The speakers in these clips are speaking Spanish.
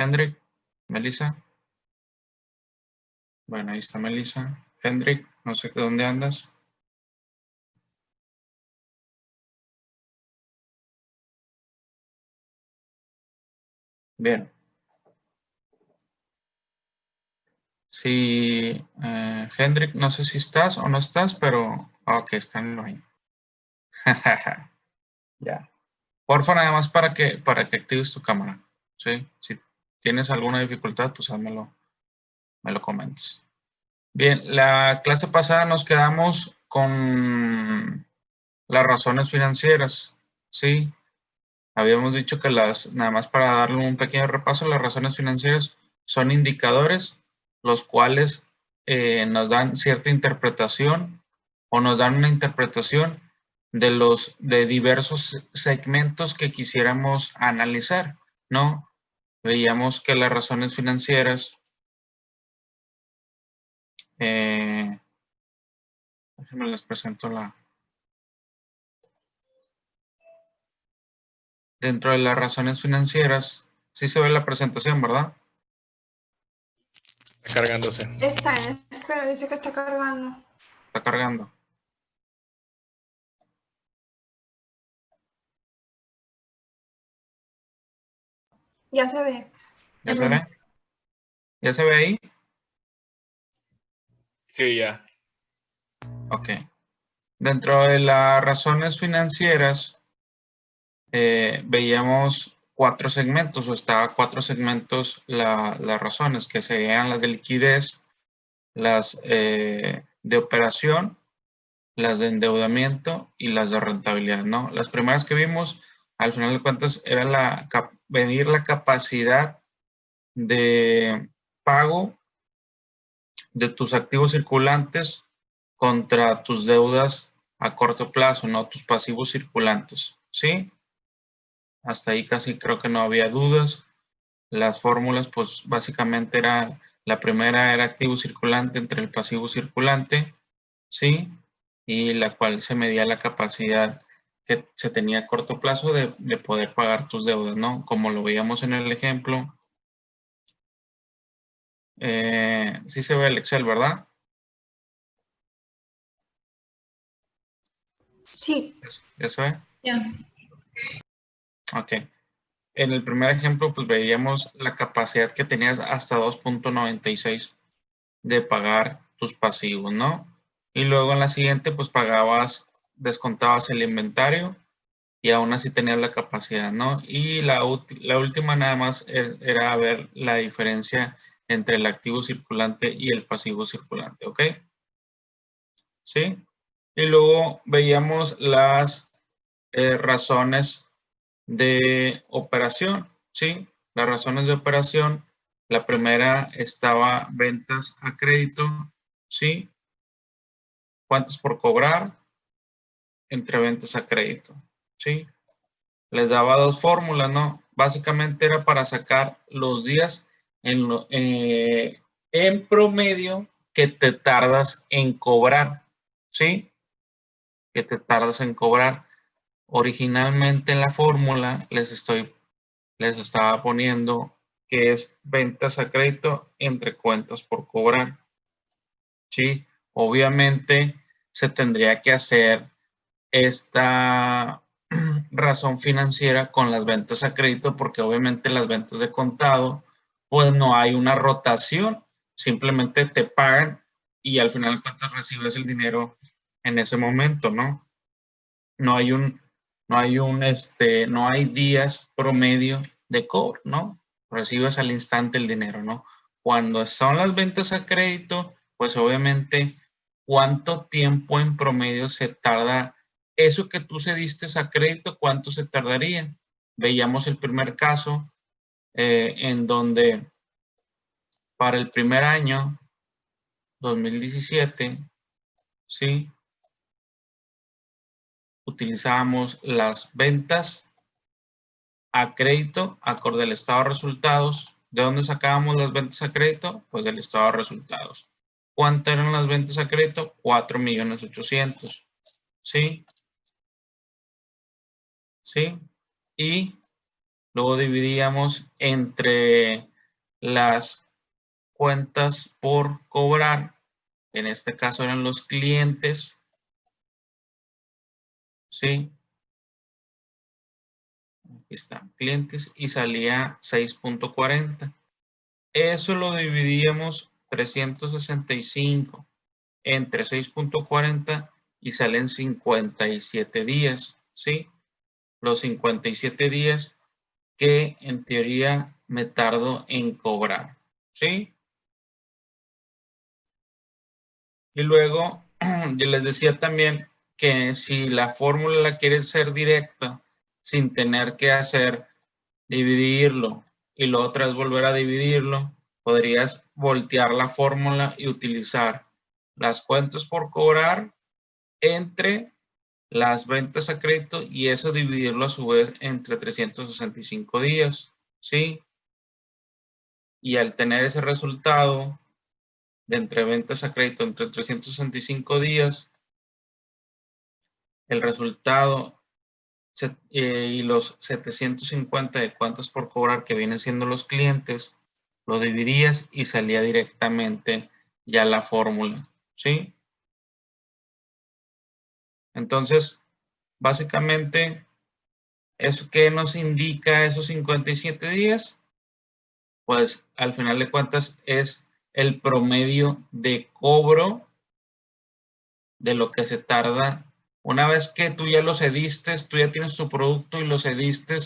Hendrik, Melissa. Bueno, ahí está Melissa. Hendrik, no sé dónde andas. Bien. Sí, Hendrik, no sé si estás o no estás, pero ok, están ahí. Ya. Porfa, nada más para que actives tu cámara. ¿Sí? Si tienes alguna dificultad, pues me lo comentes. Bien, la clase pasada nos quedamos con las razones financieras. ¿Sí? Habíamos dicho que nada más para darle un pequeño repaso, las razones financieras son indicadores los cuales nos dan cierta interpretación o nos dan una interpretación de diversos segmentos que quisiéramos analizar, ¿no? Veíamos que las razones financieras, déjenme les presento dentro de las razones financieras, sí se ve la presentación, ¿verdad? Está cargándose. Está en espera, dice que está cargando. Está cargando. Ya se ve. ¿Ya se ve? ¿Ya se ve ahí? Sí, ya. Ok. Dentro de las razones financieras, veíamos 4 segmentos, o estaba 4 segmentos las razones, que serían las de liquidez, las de operación, las de endeudamiento y las de rentabilidad, ¿no? Las primeras que vimos, al final de cuentas, era medir la capacidad de pago de tus activos circulantes contra tus deudas a corto plazo, ¿no? Tus pasivos circulantes, ¿sí? Hasta ahí casi creo que no había dudas. Las fórmulas, pues básicamente la primera era activo circulante entre el pasivo circulante, ¿sí? Y la cual se medía la capacidad que se tenía a corto plazo de poder pagar tus deudas, ¿no? Como lo veíamos en el ejemplo. Sí se ve el Excel, ¿verdad? Sí. ¿Ya se ve? Ya. Ok. En el primer ejemplo, pues veíamos la capacidad que tenías hasta 2.96 de pagar tus pasivos, ¿no? Y luego en la siguiente, pues descontabas el inventario y aún así tenías la capacidad, ¿no? Y la última nada más era ver la diferencia entre el activo circulante y el pasivo circulante, ¿ok? ¿Sí? Y luego veíamos las razones de operación, ¿sí? Las razones de operación, la primera estaba ventas a crédito, ¿sí? Cuentas por cobrar entre ventas a crédito, ¿sí? Les daba 2 fórmulas, ¿no? Básicamente era para sacar los días en promedio que te tardas en cobrar, ¿sí? Que te tardas en cobrar. Originalmente en la fórmula les estaba poniendo que es ventas a crédito entre cuentas por cobrar. Sí, obviamente se tendría que hacer esta razón financiera con las ventas a crédito porque obviamente las ventas de contado pues no hay una rotación, simplemente te pagan y al final de cuentas recibes el dinero en ese momento, ¿no? No hay no hay días promedio de cobro, ¿no? Recibes al instante el dinero, ¿no? Cuando son las ventas a crédito, pues obviamente, ¿cuánto tiempo en promedio se tarda eso que tú cediste a crédito? ¿Cuánto se tardaría? Veíamos el primer caso en donde para el primer año, 2017, ¿sí? Utilizábamos las ventas a crédito acorde al estado de resultados. ¿De dónde sacábamos las ventas a crédito? Pues del estado de resultados. ¿Cuánto eran las ventas a crédito? 4.800.000. ¿Sí? ¿Sí? Y luego dividíamos entre las cuentas por cobrar, en este caso eran los clientes, ¿sí? Aquí están, clientes, y salía 6.40. Eso lo dividíamos 365 entre 6.40 y salen 57 días, ¿sí? Los 57 días que en teoría me tardo en cobrar, ¿sí? Y luego yo les decía también que si la fórmula la quieres ser directa, sin tener que hacer dividirlo y luego otra vez volver a dividirlo, podrías voltear la fórmula y utilizar las cuentas por cobrar entre las ventas a crédito y eso dividirlo a su vez entre 365 días, ¿sí? Y al tener ese resultado de entre ventas a crédito entre 365 días, el resultado y los 750 de cuentas por cobrar que vienen siendo los clientes, lo dividías y salía directamente ya la fórmula, ¿sí? Entonces, básicamente, ¿eso qué nos indica esos 57 días? Pues al final de cuentas es el promedio de cobro de lo que se tarda. Una vez que tú ya lo cediste, tú ya tienes tu producto y lo cediste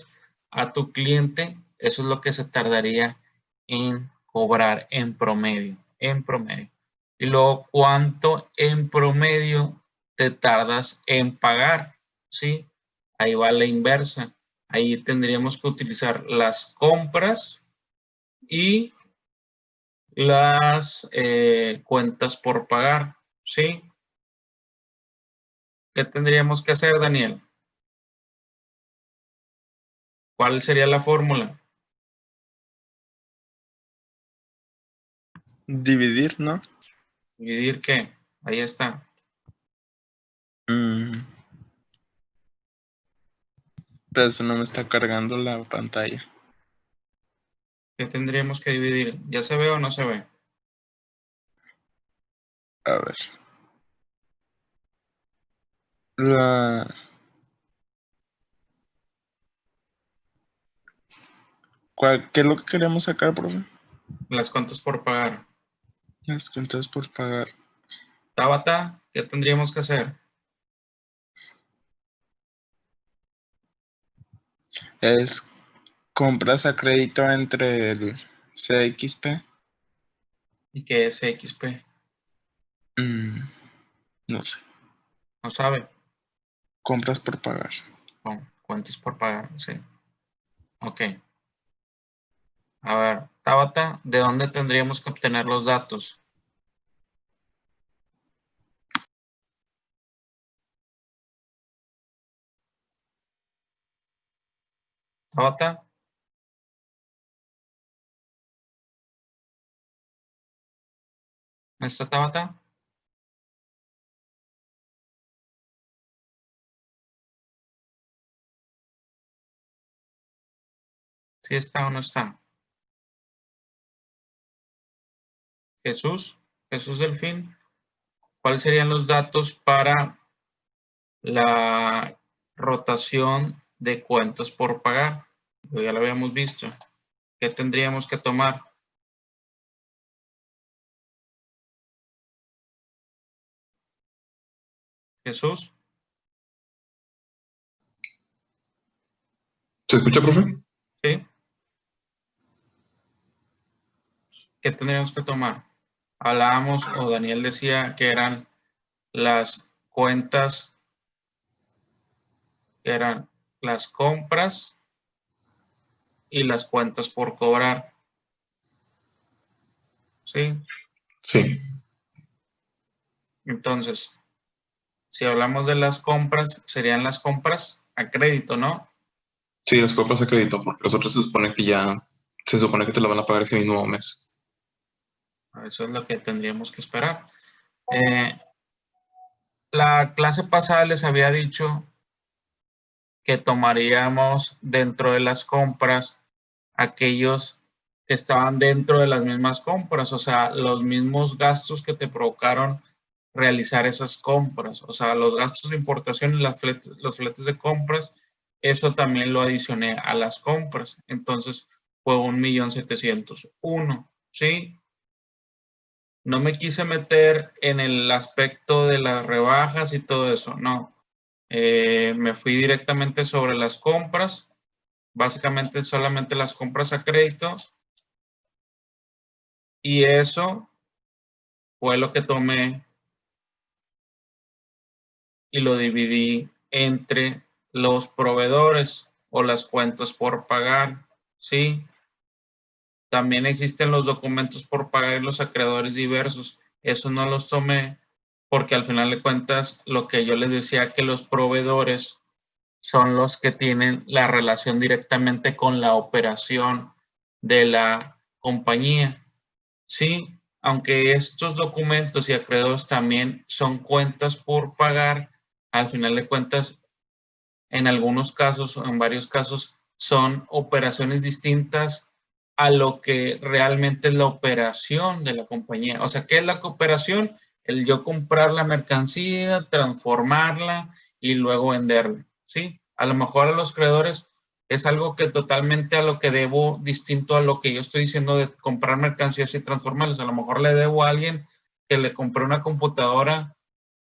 a tu cliente, eso es lo que se tardaría en cobrar en promedio, en promedio. Y luego, ¿cuánto en promedio te tardas en pagar? ¿Sí? Ahí va la inversa. Ahí tendríamos que utilizar las compras y las cuentas por pagar, ¿sí? ¿Qué tendríamos que hacer, Daniel? ¿Cuál sería la fórmula? Dividir, ¿no? ¿Dividir qué? Ahí está. Pero eso no me está cargando la pantalla. ¿Qué tendríamos que dividir? ¿Ya se ve o no se ve? A ver. La... ¿Qué es lo que queremos sacar, profe? Las cuentas por pagar. Las cuentas por pagar. Tabata, ¿qué tendríamos que hacer? Es compras a crédito entre el CXP. ¿Y qué es XP? No sé. ¿No sabe? Compras por pagar. No, cuentas por pagar, sí. Ok. A ver, Tabata, ¿de dónde tendríamos que obtener los datos? Tabata, ¿no está Tabata? ¿Sí está o no está? Jesús, Jesús Delfín, ¿cuáles serían los datos para la rotación de cuentas por pagar? Ya lo habíamos visto. ¿Qué tendríamos que tomar? Jesús, ¿Se escucha, profe? ¿sí? ¿Qué tendríamos que tomar? Hablábamos, o Daniel decía que eran las cuentas, que eran las compras y las cuentas por cobrar. ¿Sí? Sí. Entonces, si hablamos de las compras, serían las compras a crédito, ¿no? Sí, las compras a crédito, porque las otras se supone que te la van a pagar ese mismo mes. Eso es lo que tendríamos que esperar. La clase pasada les había dicho que tomaríamos dentro de las compras aquellos que estaban dentro de las mismas compras, o sea, los mismos gastos que te provocaron realizar esas compras, o sea, los gastos de importación y los fletes de compras, eso también lo adicioné a las compras, entonces fue 1,701,000, ¿sí? No me quise meter en el aspecto de las rebajas y todo eso, no. Me fui directamente sobre las compras, básicamente solamente las compras a crédito, y eso fue lo que tomé y lo dividí entre los proveedores o las cuentas por pagar, ¿sí? También existen los documentos por pagar y los acreedores diversos. Eso no los tomé porque al final de cuentas lo que yo les decía, que los proveedores son los que tienen la relación directamente con la operación de la compañía. Sí, aunque estos documentos y acreedores también son cuentas por pagar, al final de cuentas, en algunos casos, en varios casos, son operaciones distintas a lo que realmente es la operación de la compañía. O sea, ¿qué es la cooperación? El yo comprar la mercancía, transformarla y luego venderla, ¿sí? A lo mejor a los creadores es algo que totalmente a lo que debo, distinto a lo que yo estoy diciendo de comprar mercancías y transformarlas. A lo mejor le debo a alguien que le compré una computadora,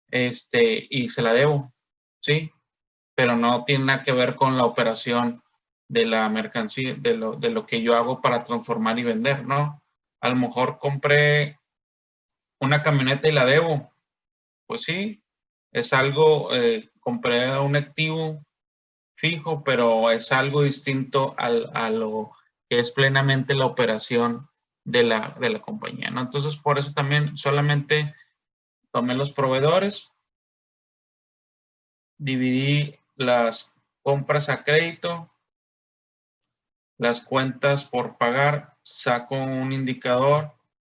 y se la debo, ¿sí? Pero no tiene nada que ver con la operación de la mercancía, de lo que yo hago para transformar y vender, ¿no? A lo mejor compré una camioneta y la debo. Pues sí, es algo, compré un activo fijo, pero es algo distinto a lo que es plenamente la operación de la compañía, ¿no? Entonces, por eso también solamente tomé los proveedores, dividí las compras a crédito, las cuentas por pagar, saco un indicador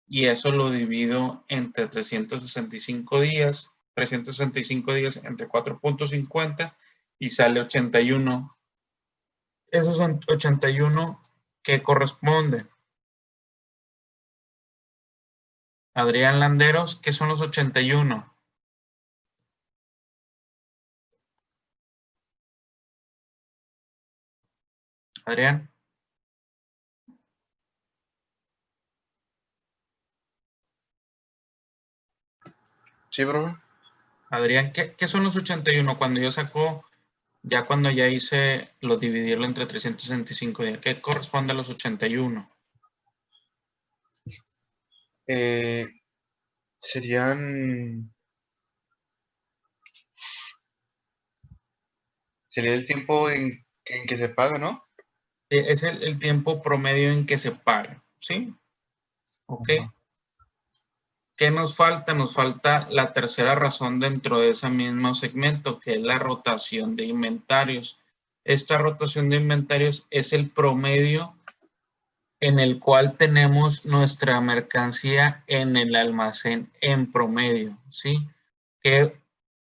y eso lo divido entre 365 días entre 4.50 y sale 81. Esos son 81 que corresponde. Adrián Landeros, ¿qué son los 81? Adrián. Sí, bro. Adrián, ¿qué son los 81? Cuando yo saco, ya cuando ya hice lo dividirlo entre 365 días, ¿qué corresponde a los 81? Serían. Sería el tiempo en que se paga, ¿no? Es el tiempo promedio en que se paga, ¿sí? ¿Ok? Ajá. ¿Qué nos falta? Nos falta la tercera razón dentro de ese mismo segmento, que es la rotación de inventarios. Esta rotación de inventarios es el promedio en el cual tenemos nuestra mercancía en el almacén en promedio, ¿sí? ¿Qué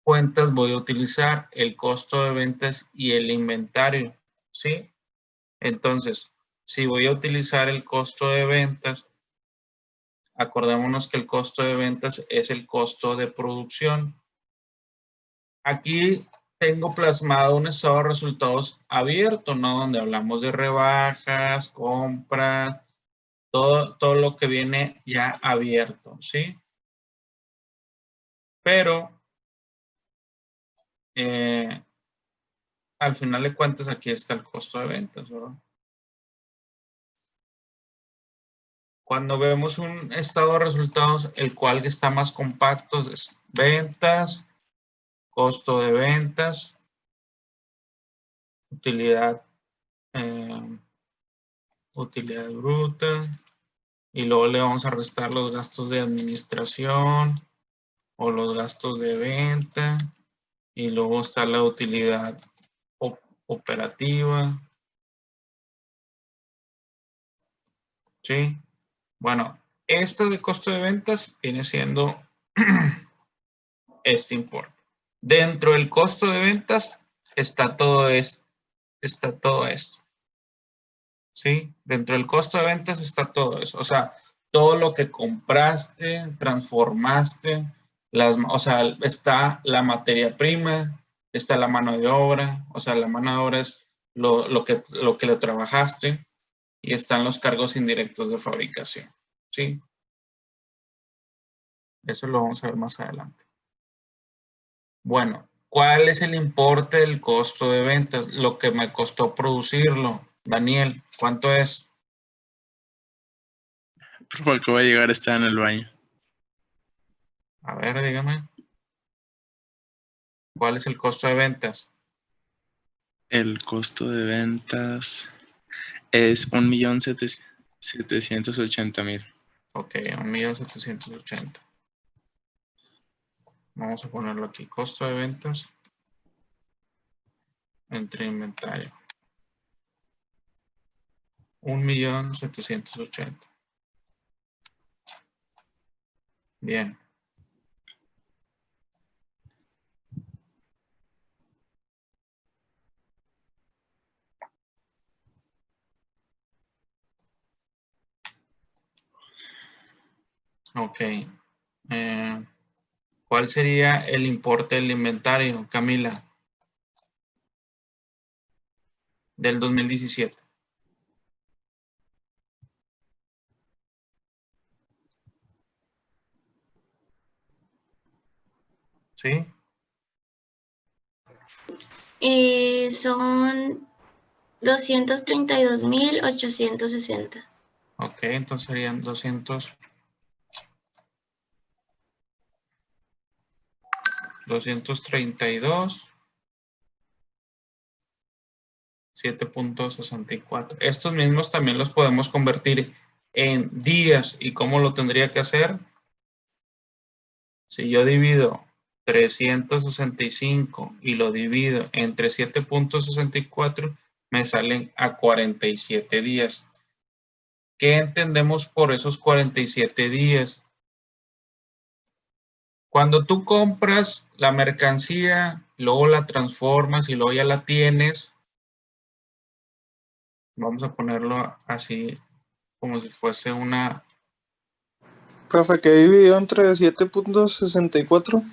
cuentas voy a utilizar? El costo de ventas y el inventario, ¿sí? Entonces, si voy a utilizar el costo de ventas, acordémonos que el costo de ventas es el costo de producción. Aquí tengo plasmado un estado de resultados abierto, ¿no? Donde hablamos de rebajas, compras, todo lo que viene ya abierto, ¿sí? Pero al final de cuentas aquí está el costo de ventas, ¿verdad? Cuando vemos un estado de resultados, el cual está más compacto es ventas, costo de ventas, utilidad, utilidad bruta, y luego le vamos a restar los gastos de administración o los gastos de venta, y luego está la utilidad operativa, ¿sí? Bueno, esto de costo de ventas viene siendo este importe. Dentro del costo de ventas está todo esto, ¿sí? Dentro del costo de ventas está todo eso. O sea, todo lo que compraste, transformaste, o sea, está la materia prima, está la mano de obra, o sea, la mano de obra es lo que le trabajaste, y están los cargos indirectos de fabricación, ¿sí? Eso lo vamos a ver más adelante. Bueno, ¿cuál es el importe del costo de ventas? Lo que me costó producirlo. Daniel, ¿cuánto es? Por favor, que voy a llegar a estar en el baño. A ver, dígame. ¿Cuál es el costo de ventas? El costo de ventas es 1.780.000. Ok, 1.780.000. Vamos a ponerlo aquí. Costo de ventas entre inventario. 1.780.000. Bien. Ok. ¿Cuál sería el importe del inventario, Camila? Del 2017. ¿Sí? Son 232.860. Ok, entonces serían 232, 7.64. Estos mismos también los podemos convertir en días. ¿Y cómo lo tendría que hacer? Si yo divido 365 y lo divido entre 7.64, me salen a 47 días. ¿Qué entendemos por esos 47 días? Cuando tú compras la mercancía, luego la transformas y luego ya la tienes, vamos a ponerlo así como si fuese una, Profe, ¿qué dividió entre 7.64?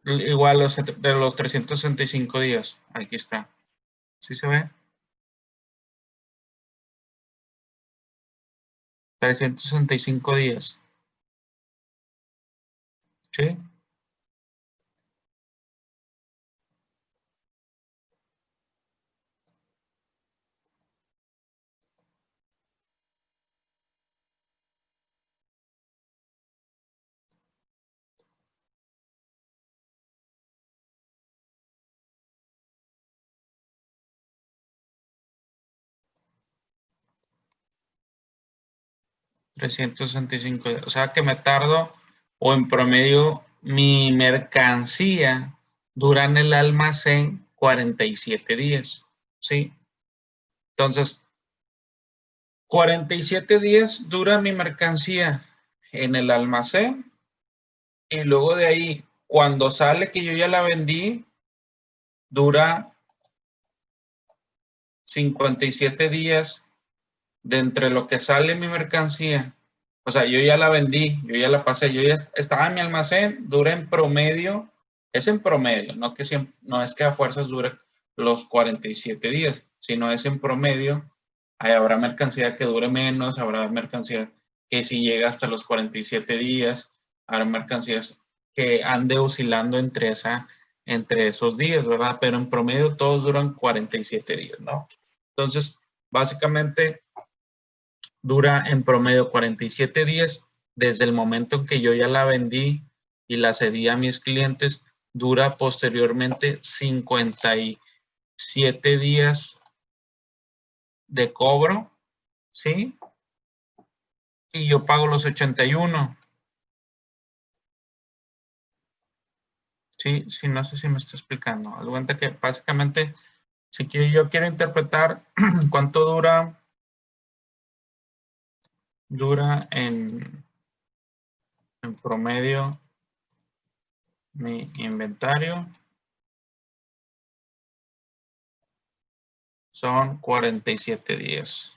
igual de los 365 días. Aquí está. ¿Sí se ve? 365 días. ¿Sí? $365. O sea que me tardo, o en promedio, mi mercancía dura en el almacén 47 días. ¿Sí? Entonces, 47 días dura mi mercancía en el almacén, y luego de ahí, cuando sale que yo ya la vendí, dura 57 días de entre lo que sale mi mercancía. O sea, yo ya la vendí, yo ya la pasé, yo ya estaba en mi almacén, dura en promedio, es en promedio, no, no es que a fuerzas dure los 47 días, sino es en promedio. Habrá mercancía que dure menos, habrá mercancía que si llega hasta los 47 días, habrá mercancías que ande oscilando entre esos días, ¿verdad? Pero en promedio todos duran 47 días, ¿no? Entonces, básicamente dura en promedio 47 días desde el momento en que yo ya la vendí y la cedí a mis clientes. Dura posteriormente 57 días de cobro, ¿sí? Y yo pago los 81. Sí, sí, no sé si me está explicando. Haz de cuenta que básicamente, si yo quiero interpretar cuánto dura en promedio mi inventario, son 47 días.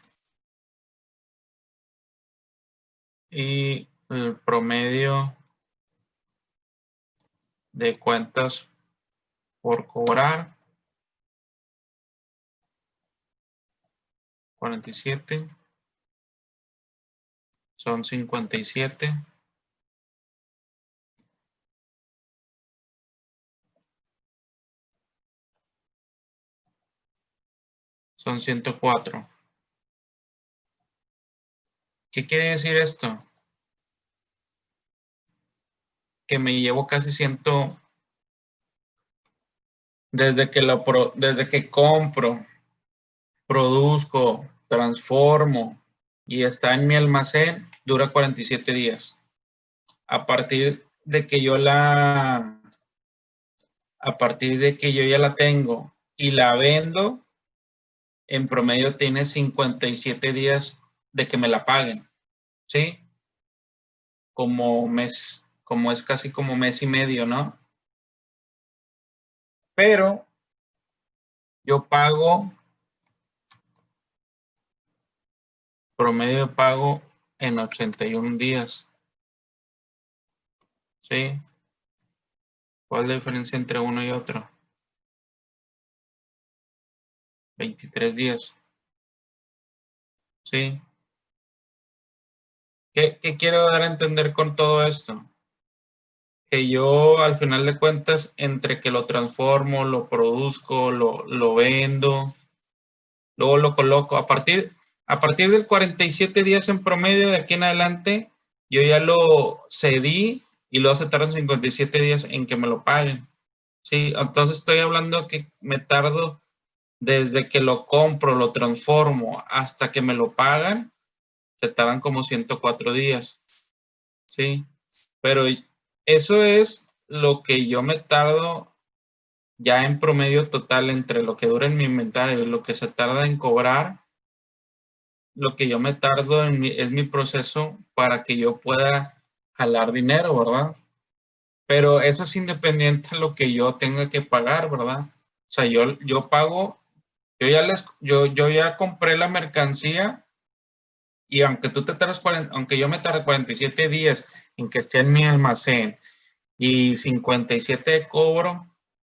y el promedio de cuentas por cobrar, 47, son 57. Son 104. ¿Qué quiere decir esto? Que me llevo casi 100, desde que compro, produzco, transformo y está en mi almacén, dura 47 días. A partir de que yo ya la tengo y la vendo, en promedio tiene 57 días de que me la paguen, ¿sí? Como es casi como mes y medio, ¿no? Pero yo pago, promedio de pago en 81 días, ¿sí? ¿Cuál es la diferencia entre uno y otro? 23 días, ¿sí? ¿Qué quiero dar a entender con todo esto? Que yo, al final de cuentas, entre que lo transformo, lo produzco, lo vendo, luego lo coloco, a partir del 47 días en promedio de aquí en adelante, yo ya lo cedí y luego se tardan 57 días en que me lo paguen. Sí, entonces estoy hablando que me tardo desde que lo compro, lo transformo, hasta que me lo pagan, se tardan como 104 días. Sí, pero eso es lo que yo me tardo ya en promedio total entre lo que dura en mi inventario y lo que se tarda en cobrar. Lo que yo me tardo es mi proceso para que yo pueda jalar dinero, ¿verdad? Pero eso es independiente de lo que yo tenga que pagar, ¿verdad? O sea, yo pago, yo ya compré la mercancía y aunque aunque yo me tarde 47 días en que esté en mi almacén y 57 de cobro,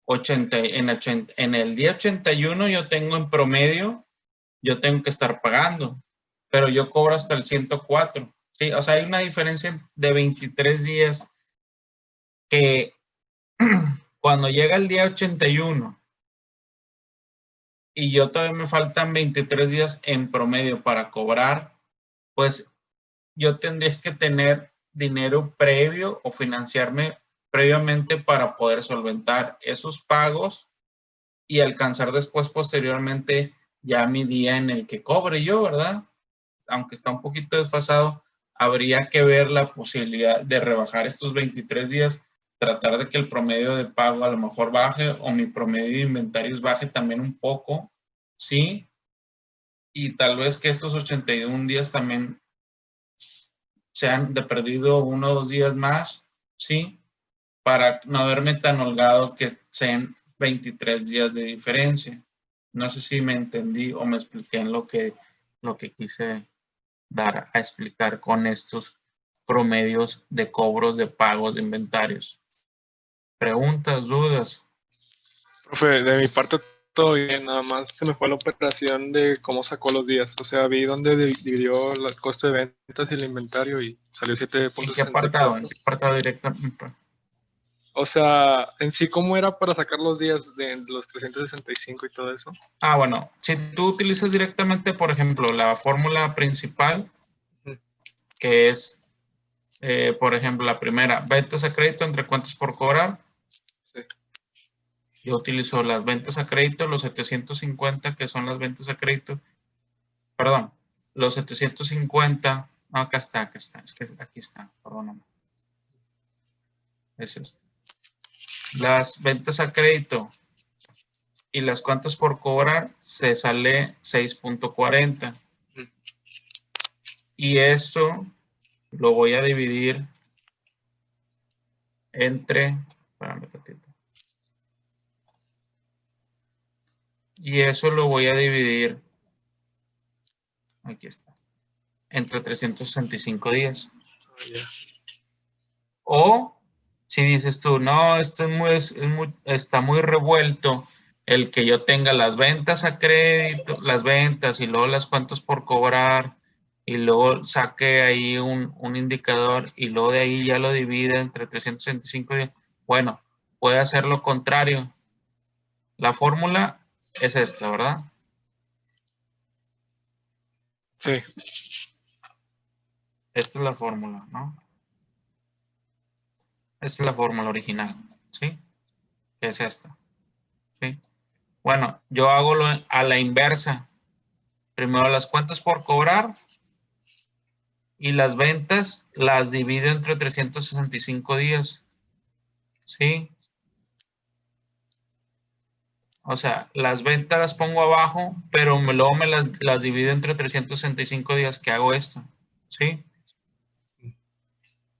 en el día 81 yo tengo en promedio, yo tengo que estar pagando, pero yo cobro hasta el 104, ¿sí? O sea, hay una diferencia de 23 días que cuando llega el día 81 y yo todavía me faltan 23 días en promedio para cobrar, pues yo tendría que tener dinero previo o financiarme previamente para poder solventar esos pagos y alcanzar después posteriormente ya mi día en el que cobre yo, ¿verdad? Aunque está un poquito desfasado, habría que ver la posibilidad de rebajar estos 23 días, tratar de que el promedio de pago a lo mejor baje o mi promedio de inventarios baje también un poco, ¿sí? Y tal vez que estos 81 días también sean de perdido 1 o 2 días más, ¿sí? Para no verme tan holgado que sean 23 días de diferencia. No sé si me entendí o me expliqué en lo que quise dar a explicar con estos promedios de cobros de pagos de inventarios. ¿Preguntas, dudas? Profe, de mi parte todo bien, nada más se me fue la operación de cómo sacó los días. O sea, vi dónde dividió el costo de ventas y el inventario y salió ¿En qué apartado? 7.64. ¿En qué apartado directamente? O sea, en sí, ¿cómo era para sacar los días de los 365 y todo eso? Ah, bueno, si tú utilizas directamente, por ejemplo, la fórmula principal, que es, por ejemplo, la primera, ventas a crédito entre cuentas por cobrar. Sí. Yo utilizo las ventas a crédito, los 750 que son las ventas a crédito. Perdón, los 750. No, acá está. Es que aquí está, perdóname. Es esto. Las ventas a crédito y las cuentas por cobrar se sale 6.40. Y esto lo voy a dividir entre, espérame tantito. Y eso lo voy a dividir, aquí está, entre 365 días. Ya. O si dices tú, no, esto está muy revuelto el que yo tenga las ventas a crédito, las ventas y luego las cuentas por cobrar y luego saque ahí un indicador y luego de ahí ya lo divide entre 365 días. Bueno, puede hacer lo contrario. La fórmula es esta, ¿verdad? Sí. Esta es la fórmula, ¿no? Esta es la fórmula original, ¿sí? Que es esta, ¿sí? Bueno, yo hago a la inversa. Primero las cuentas por cobrar y las ventas las divido entre 365 días, ¿sí? O sea, las ventas las pongo abajo, pero luego me las divido entre 365 días que hago esto, ¿sí?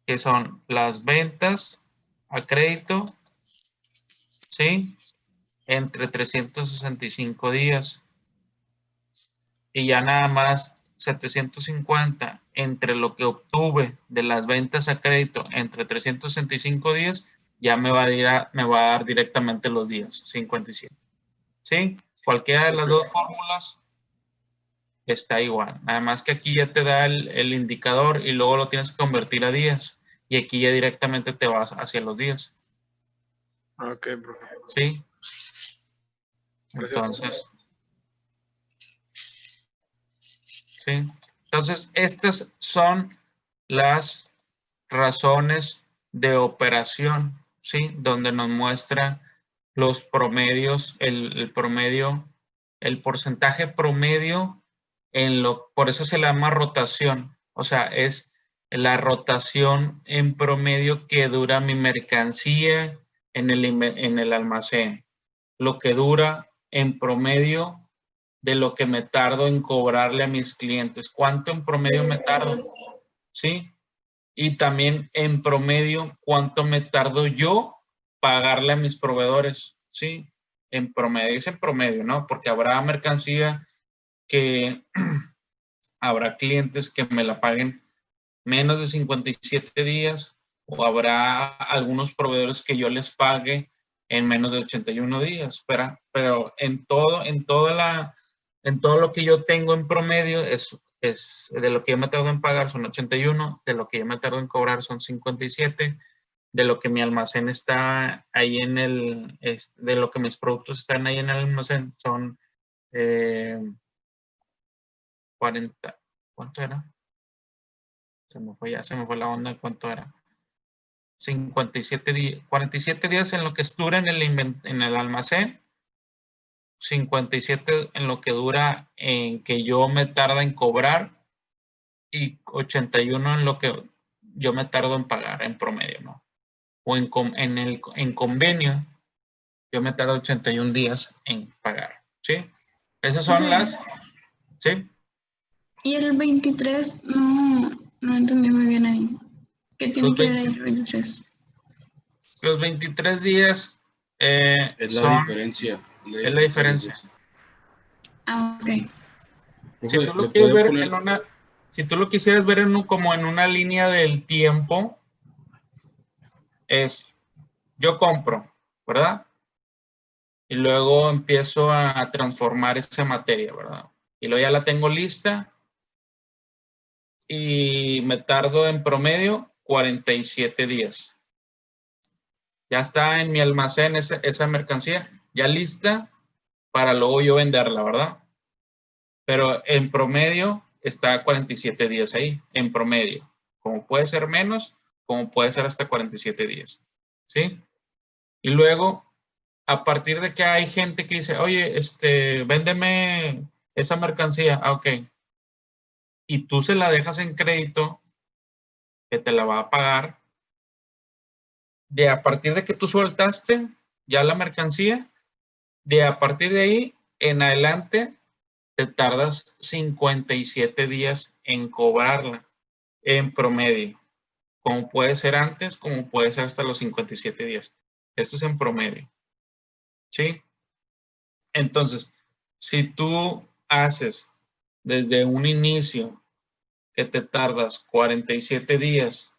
Que son las ventas a crédito, ¿sí? Entre 365 días. Y ya nada más 750 entre lo que obtuve de las ventas a crédito entre 365 días, ya me va a dar directamente los días, 57. ¿Sí? Cualquiera de las dos fórmulas está igual. Nada más que aquí ya te da el indicador y luego lo tienes que convertir a días. Y aquí ya directamente te vas hacia los días. Ok, profe. ¿Sí? Gracias. Entonces, ¿sí? Entonces, estas son las razones de operación, ¿sí? Donde nos muestra los promedios, el promedio, el porcentaje promedio por eso se le llama rotación. O sea, es la rotación en promedio que dura mi mercancía en el almacén. Lo que dura en promedio de lo que me tardo en cobrarle a mis clientes. ¿Cuánto en promedio me tardo? ¿Sí? Y también en promedio, ¿cuánto me tardo yo pagarle a mis proveedores? ¿Sí? En promedio, es en promedio, ¿no? Porque habrá mercancía que habrá clientes que me la paguen menos de 57 días o habrá algunos proveedores que yo les pague en menos de 81 días. Pero en todo lo que yo tengo en promedio es de lo que yo me tardo en pagar son 81, de lo que yo me tardo en cobrar son 57, de lo que mi almacén está ahí de lo que mis productos están ahí en el almacén son 40, ¿cuánto era? Se me fue la onda, ¿cuánto era? 57 días, 47 días en lo que dura en el almacén, 57 en lo que dura en que yo me tarda en cobrar y 81 en lo que yo me tardo en pagar en promedio, ¿no? O en convenio, yo me tardo 81 días en pagar, ¿sí? Esas son las, ¿sí? Y el 23, no entendí muy bien ahí. ¿Qué tiene que ver ahí el 23? Los 23 días Es la diferencia. Es la diferencia. Ah, ok. Si tú lo quieres ver si tú lo quisieras ver como en una línea del tiempo, yo compro, ¿verdad? Y luego empiezo a transformar esa materia, ¿verdad? Y luego ya la tengo lista y me tardo en promedio 47 días. Ya está en mi almacén esa mercancía, ya lista para luego yo venderla, ¿verdad? Pero en promedio está 47 días ahí, en promedio. Como puede ser menos, como puede ser hasta 47 días. ¿Sí? Y luego, a partir de que hay gente que dice, oye, véndeme esa mercancía. Ah, ok. Y tú se la dejas en crédito, que te la va a pagar. A partir de que tú soltaste ya la mercancía, a partir de ahí en adelante, te tardas 57 días en cobrarla en promedio, como puede ser antes, como puede ser hasta los 57 días. Esto es en promedio. ¿Sí? Entonces, si tú haces desde un inicio que te tardas 47 días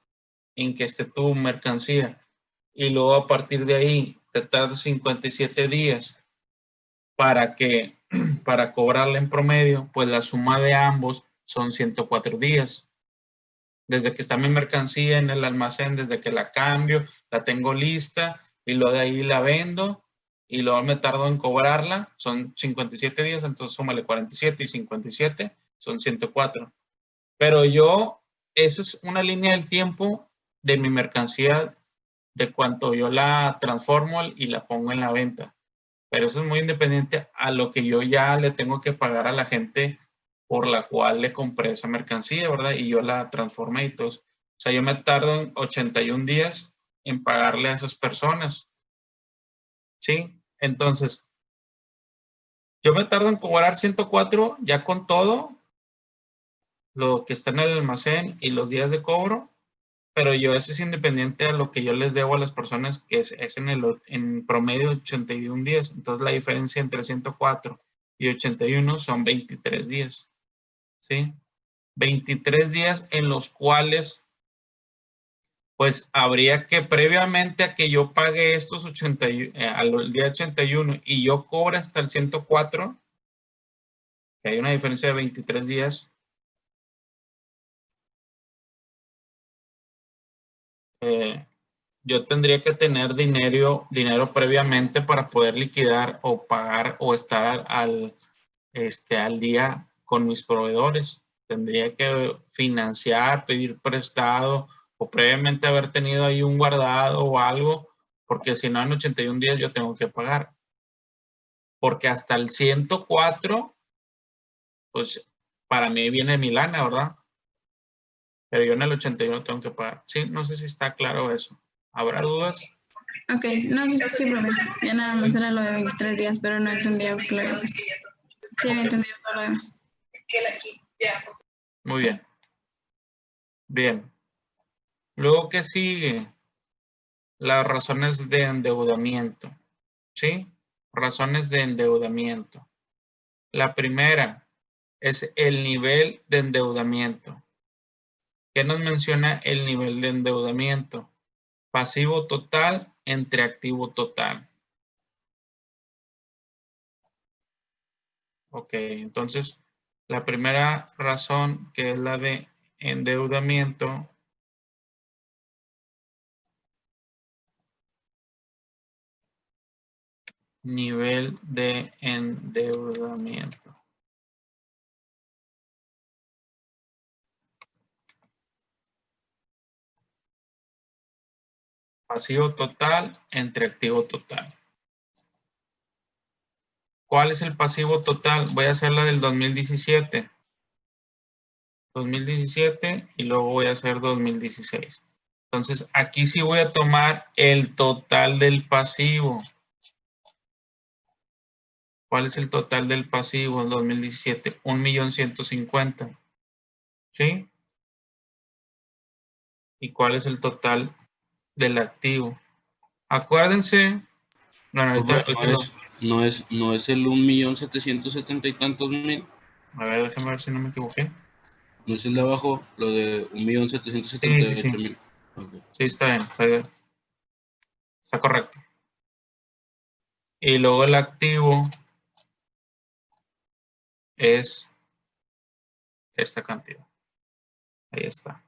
en que esté tu mercancía y luego a partir de ahí te tardas 57 días para cobrarla en promedio, pues la suma de ambos son 104 días. Desde que está mi mercancía en el almacén, desde que la cambio, la tengo lista y luego de ahí la vendo y luego me tardo en cobrarla, son 57 días, entonces súmale 47 y 57, son 104. Pero esa es una línea del tiempo de mi mercancía, de cuánto yo la transformo y la pongo en la venta. Pero eso es muy independiente a lo que yo ya le tengo que pagar a la gente por la cual le compré esa mercancía, ¿verdad? Y yo la transformé y todo. O sea, yo me tardo en 81 días en pagarle a esas personas. ¿Sí? Entonces, yo me tardo en cobrar 104 ya con todo lo que está en el almacén y los días de cobro, pero eso es independiente a lo que yo les debo a las personas, que es en promedio 81 días. Entonces, la diferencia entre 104 y 81 son 23 días. ¿Sí? 23 días en los cuales, pues, habría que previamente a que yo pague estos al día 81 y yo cobre hasta el 104, que hay una diferencia de 23 días, yo tendría que tener dinero previamente para poder liquidar o pagar o estar al día con mis proveedores. Tendría que financiar, pedir prestado o previamente haber tenido ahí un guardado o algo, porque si no en 81 días yo tengo que pagar. Porque hasta el 104, pues para mí viene mi lana, ¿verdad? Pero yo en el 81 tengo que pagar. Sí, no sé si está claro eso. ¿Habrá dudas? Ok, no, sí, profe. Ya nada más era lo de 23 días, pero no entendía lo que lo había puesto. Sí, había entendido todo lo demás. Muy bien. Bien. Luego, ¿qué sigue? Las razones de endeudamiento. ¿Sí? Razones de endeudamiento. La primera es el nivel de endeudamiento. ¿Qué nos menciona el nivel de endeudamiento? Pasivo total entre activo total. Ok, entonces la primera razón, que es la de endeudamiento, nivel de endeudamiento. Pasivo total entre activo total. ¿Cuál es el pasivo total? Voy a hacer la del 2017. 2017 y luego voy a hacer 2016. Entonces, aquí sí voy a tomar el total del pasivo. ¿Cuál es el total del pasivo en 2017? 1.150.000. ¿Sí? ¿Y cuál es el total del activo? Acuérdense. Bueno, ahorita No es el 1.770.000 y tantos mil. A ver, déjame ver si no me equivoqué. No es el de abajo, lo de Sí. 1.778.000. Okay. Sí, está bien, está bien. Está correcto. Y luego el activo es esta cantidad. Ahí está.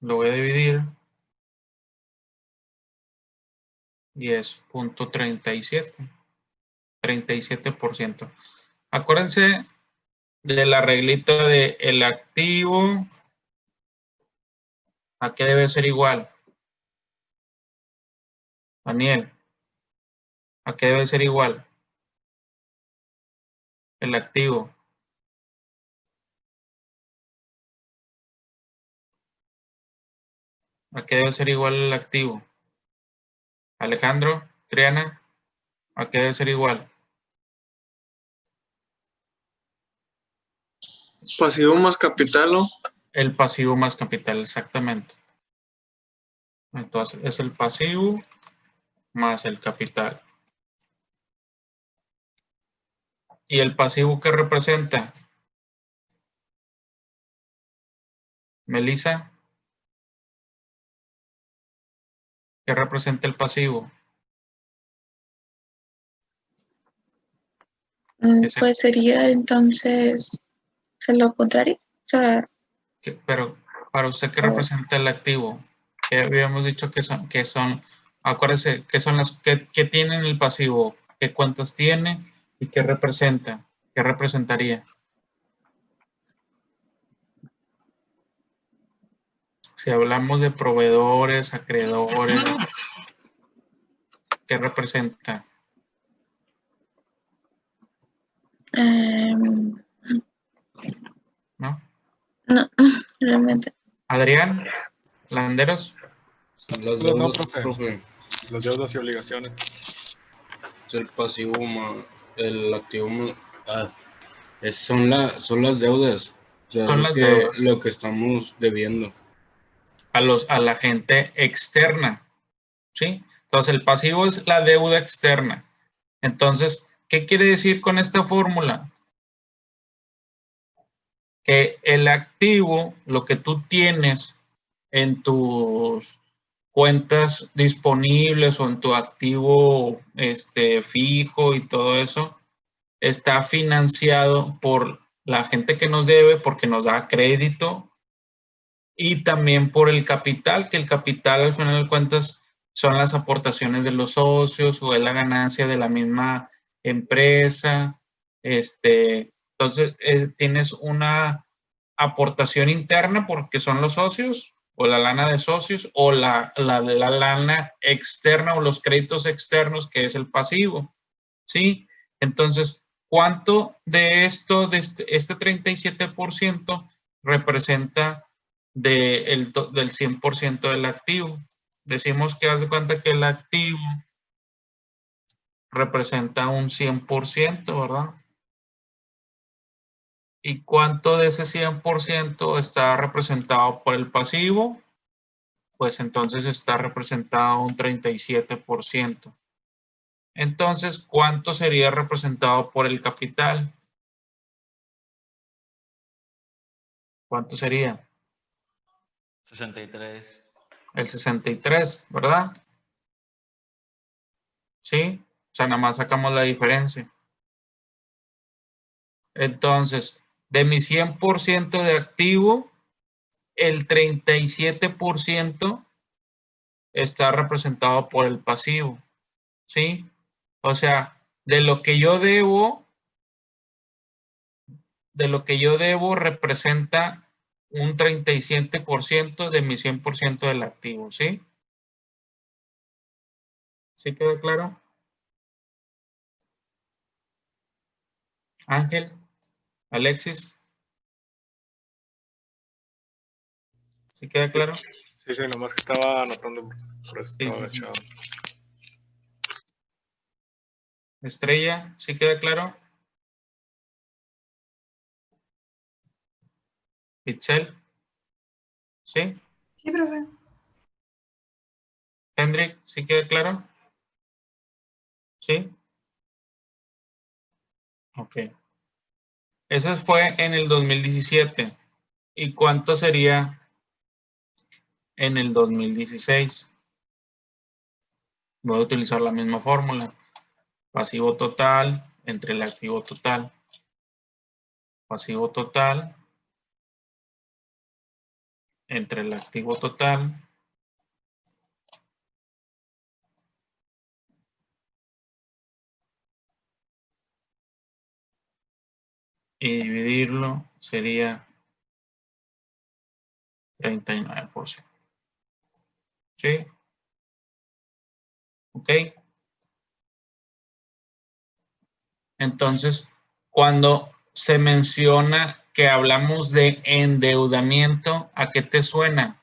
Lo voy a dividir. Y es 0.37. 37%. Acuérdense de la reglita de el activo. ¿A qué debe ser igual? Daniel. ¿A qué debe ser igual? El activo. ¿A qué debe ser igual el activo? Alejandro, Triana, ¿a qué debe ser igual? Pasivo más capital, ¿no? El pasivo más capital, exactamente. Entonces, es el pasivo más el capital. ¿Y el pasivo qué representa? Melissa, ¿qué representa el pasivo? Ese- Pues sería entonces lo contrario. O sea, Pero para usted, ¿qué representa el activo? Que habíamos dicho que son, acuérdese, ¿qué son las que tienen el pasivo? ¿Qué cuentas tiene y qué representa? ¿Qué representaría? Si hablamos de proveedores, acreedores, ¿qué representa? em, ¿No? no, realmente. Adrián, Landeros, Son las No, deudas, profe. profe. Las deudas y obligaciones. Es el pasivo más el activo más. Son las deudas. O sea, son las deudas lo que estamos debiendo. a la gente externa, ¿sí? Entonces, el pasivo es la deuda externa. Entonces, ¿qué quiere decir con esta fórmula? Que el activo, lo que tú tienes en tus cuentas disponibles o en tu activo fijo y todo eso, está financiado por la gente que nos debe porque nos da crédito y también por el capital, que el capital al final de cuentas son las aportaciones de los socios o es la ganancia de la misma empresa. Entonces, tienes una aportación interna porque son los socios o la lana de socios o la lana externa o los créditos externos que es el pasivo, ¿sí? Entonces, ¿cuánto de esto, de este 37% representa del 100% del activo? Decimos que haz de cuenta que el activo representa un 100%, ¿verdad? ¿Y cuánto de ese 100% está representado por el pasivo? Pues entonces está representado un 37%. Entonces, ¿cuánto sería representado por el capital? ¿Cuánto sería? 63. El 63, ¿verdad? ¿Sí? O sea, nada más sacamos la diferencia. Entonces, de mi 100% de activo, el 37% está representado por el pasivo, ¿sí? O sea, de lo que yo debo representa un 37% de mi 100% del activo, ¿sí? ¿Sí queda claro? Ángel, Alexis, ¿sí queda claro? Sí, nomás que estaba anotando, por eso Sí, estaba sí, sí. agachado. Estrella, ¿sí queda claro? Itzel, ¿sí? Sí, profe. Hendrik, ¿sí queda claro? ¿Sí? Ok. Eso fue en el 2017. ¿Y cuánto sería en el 2016? Voy a utilizar la misma fórmula. Pasivo total entre el activo total. Pasivo total entre el activo total y dividirlo sería 39%. ¿Sí? ¿Ok? Entonces, cuando se menciona que hablamos de endeudamiento, ¿a qué te suena?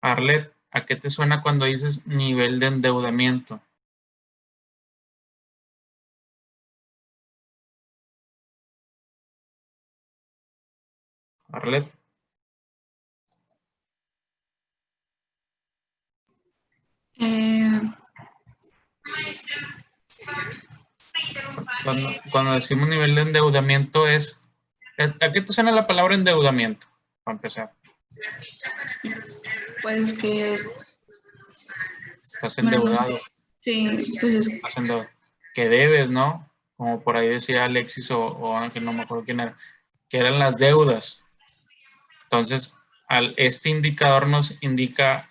Arlet, ¿a qué te suena cuando dices nivel de endeudamiento? Arlet. Eh, Cuando decimos nivel de endeudamiento es... ¿A qué te suena la palabra endeudamiento? Para empezar. Pues que, Estás bueno, no endeudado. sé. Sí, pues es Estás endeudado. Que debes, ¿no? Como por ahí decía Alexis o Ángel, no me acuerdo quién era. Que eran las deudas. Entonces, este indicador nos indica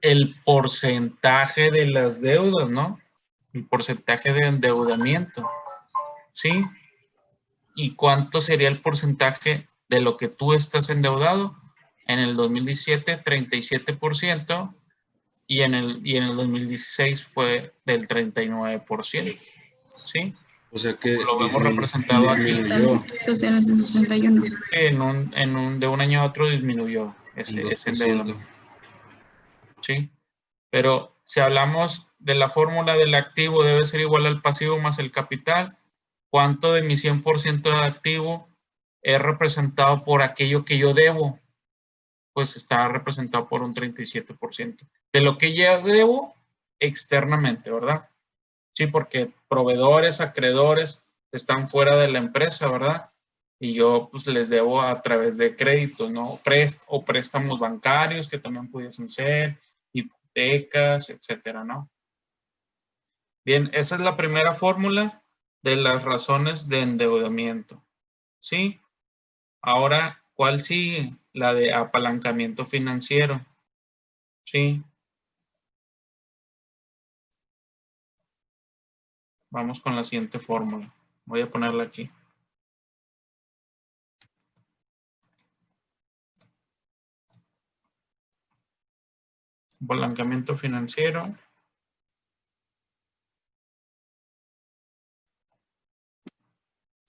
el porcentaje de las deudas, ¿no? El porcentaje de endeudamiento. ¿Sí? ¿Y cuánto sería el porcentaje de lo que tú estás endeudado? En el 2017, 37%, y en el 2016 fue del 39%. ¿Sí? O sea que Lo vemos representado aquí. disminuyó. sociales de 61. De un año a otro disminuyó Un ese 2%. endeudamiento. ¿Sí? Pero si hablamos de la fórmula del activo debe ser igual al pasivo más el capital, ¿cuánto de mi 100% de activo es representado por aquello que yo debo? Pues está representado por un 37%. De lo que ya debo externamente, ¿verdad? Sí, porque proveedores, acreedores están fuera de la empresa, ¿verdad? Y yo pues les debo a través de créditos, ¿no? O préstamos bancarios que también pudiesen ser, hipotecas, etcétera, ¿no? Bien, esa es la primera fórmula de las razones de endeudamiento. ¿Sí? Ahora, ¿cuál sigue? La de apalancamiento financiero. ¿Sí? Vamos con la siguiente fórmula. Voy a ponerla aquí. Apalancamiento financiero.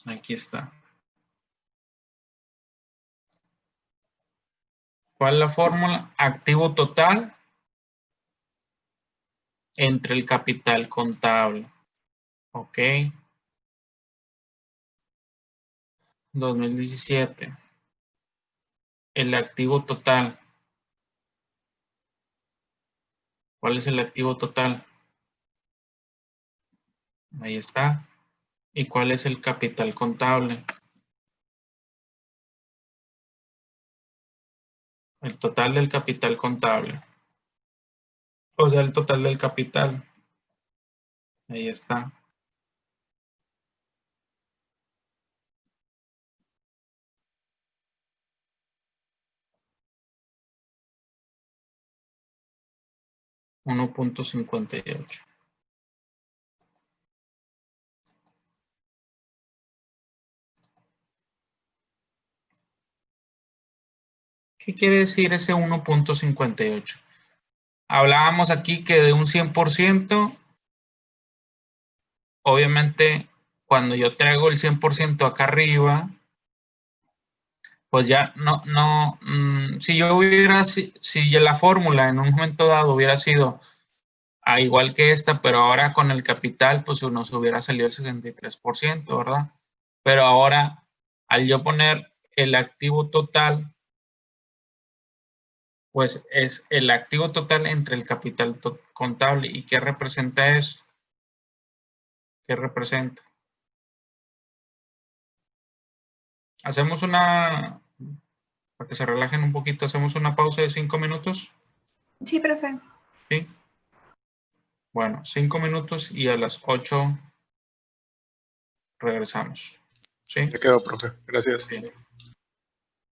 Aquí está. ¿Cuál es la fórmula? Activo total entre el capital contable. Ok. 2017. El activo total. ¿Cuál es el activo total? Ahí está. ¿Y cuál es el capital contable? El total del capital contable. O sea, el total del capital. Ahí está. $1.58. ¿Qué quiere decir ese 1.58? Hablábamos aquí que de un 100%, obviamente cuando yo traigo el 100% acá arriba, pues ya si yo hubiera, si la fórmula en un momento dado hubiera sido igual que esta, pero ahora con el capital, pues nos hubiera salido el 63%, ¿verdad? Pero ahora, al yo poner el activo total, pues es el activo total entre el capital contable. ¿Y qué representa eso? ¿Qué representa? Hacemos para que se relajen un poquito, hacemos una pausa de 5 minutos. Sí, profe. ¿Sí? Bueno, 5 minutos y a las 8 regresamos. ¿Sí? Ya quedó, profe. Gracias. Bien.